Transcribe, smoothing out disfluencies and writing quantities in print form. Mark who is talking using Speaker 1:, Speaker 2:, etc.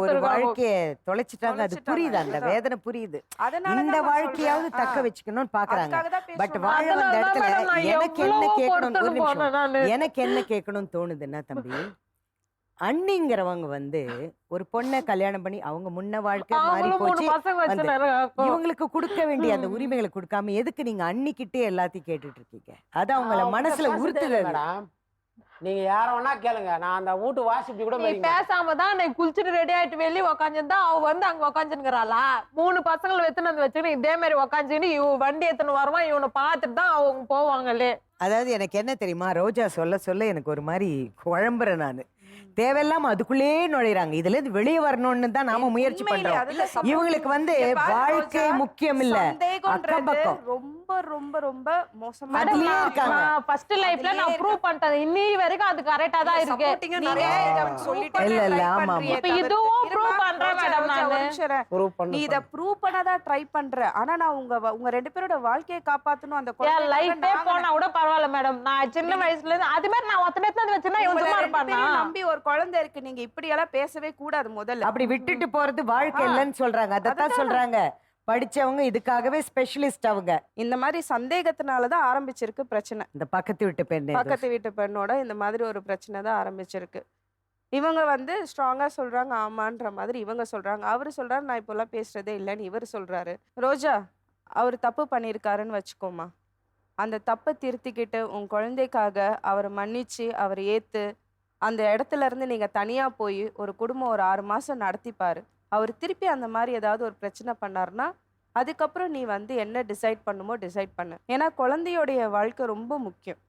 Speaker 1: ஒரு வாழ்க்கைய தொலைச்சிட்டாங்க. அது புரியுது, அந்த வேதனை புரியுது. இந்த வாழ்க்கையாவது தக்க வச்சுக்கணும்னு பாக்குறாங்க. பட் வாழ வந்த இடத்துல எனக்கு என்ன கேட்கணும், ஒரு நிமிஷம், எனக்கு என்ன கேட்கணும்னு தோணுதுன்னா தம்பி, அண்ணிங்கிறவங்க வந்து ஒரு பொண்ணை கல்யாணம் பண்ணி அவங்க முன்ன வாழ்க்கை மாறி போச்சு, இவங்களுக்கு கொடுக்க வேண்டிய அந்த உரிமைகளை கொடுக்காம எதுக்கு நீங்க அண்ணிக்கிட்டே எல்லாத்தையும் கேட்டுட்டு இருக்கீங்க? அது அவங்கள மனசுல உறுத்துது.
Speaker 2: நீங்க யார வேணா கேளுங்க, நான் அந்த வீட்டு வாசிப்பி கூட
Speaker 3: பேசாம தான் நீ குளிச்சுட்டு ரெடி ஆயிட்டு வெளியே உக்காந்துருந்தா அவ வந்து அங்க உக்காந்துங்கிறாளா? 3 பசங்களை வெத்துன்னு வந்து வச்சுக்கிட்டு இதே மாதிரி உக்காந்துன்னு வண்டி எத்தனை வருமா இவனை பார்த்துட்டு தான் அவங்க போவாங்களே.
Speaker 1: அதாவது எனக்கு என்ன தெரியுமா, ரோஜா சொல்ல சொல்ல எனக்கு ஒரு மாதிரி குழம்புறேன் நானு. தேவையில்லாம அதுக்குள்ளேயே நுழைறாங்க. இதுல இருந்து வெளியே வரணும்னு தான் நாம முயற்சி பண்றோம். இவங்களுக்கு வந்து வாழ்க்கை முக்கியம் இல்ல, அக்கம் பக்கம்
Speaker 4: ரொம்ப ரொம்ப ரொம்ப மோசமா
Speaker 1: இருக்காங்க.
Speaker 3: ஃபர்ஸ்ட் லைஃப்ல நான் ப்ரூவ் பண்ணிட்டேன், இன்னி வரைக்கும் அது கரெக்ட்டா தான் இருக்கு.
Speaker 1: இல்ல ஆமா,
Speaker 3: இப்ப இதுவும் ப்ரூவ் பண்றேன் மேடம். நான்
Speaker 4: நீ இத ப்ரூவ் பண்ணதா ட்ரை பண்ற. ஆனா நான் உங்க ரெண்டு பேரோட வாழ்க்கையை காப்பாத்தணும். அந்த
Speaker 3: குழந்தை லைஃபே போனா கூட பரவாயில்ல மேடம். நான் சின்ன வயசுல இருந்து அது மாதிரி நான் ஒத்தனை எடுத்து வச்சேன்னா இவன் சும்மா இருப்பானா?
Speaker 4: நம்பி ஒரு குழந்தை இருக்கு, நீங்க இப்படி எல்லாம் பேசவே கூடாது. முதல்ல
Speaker 1: அப்படி விட்டுட்டு போறது வாழ்க்கை இல்லைன்னு சொல்றாங்க. அதத்தான் சொல்றாங்க படிச்சவங்க, இதுக்காகவே ஸ்பெஷலிஸ்ட் அவங்க.
Speaker 4: இந்த மாதிரி சந்தேகத்தினாலதான் ஆரம்பிச்சிருக்கு பிரச்சனை.
Speaker 1: இந்த பக்கத்து
Speaker 4: வீட்டு பெண்ணோட இந்த மாதிரி ஒரு பிரச்சனை தான் ஆரம்பிச்சிருக்கு. இவங்க வந்து ஸ்ட்ராங்கா சொல்றாங்க ஆமான்ற மாதிரி இவங்க சொல்றாங்க. அவரு சொல்றாரு நான் இப்பெல்லாம் பேசுறதே இல்லைன்னு இவர் சொல்றாரு. ரோஜா, அவர் தப்பு பண்ணியிருக்காருன்னு வச்சுக்கோமா, அந்த தப்பை திருத்திக்கிட்டு உன் குழந்தைக்காக அவரை மன்னிச்சு அவர் ஏத்து அந்த இடத்துல இருந்து நீங்க தனியா போய் ஒரு குடும்பம் ஒரு 6 மாசம் நடத்திப்பாரு. அவர் திருப்பி அந்த மாதிரி ஏதாவது ஒரு பிரச்சனை பண்ணாருன்னா அதுக்கப்புறம் நீ வந்து என்ன டிசைட் பண்ணுமோ டிசைட் பண்ணு. ஏன்னா குழந்தையோடைய வாழ்க்கை ரொம்ப முக்கியம்.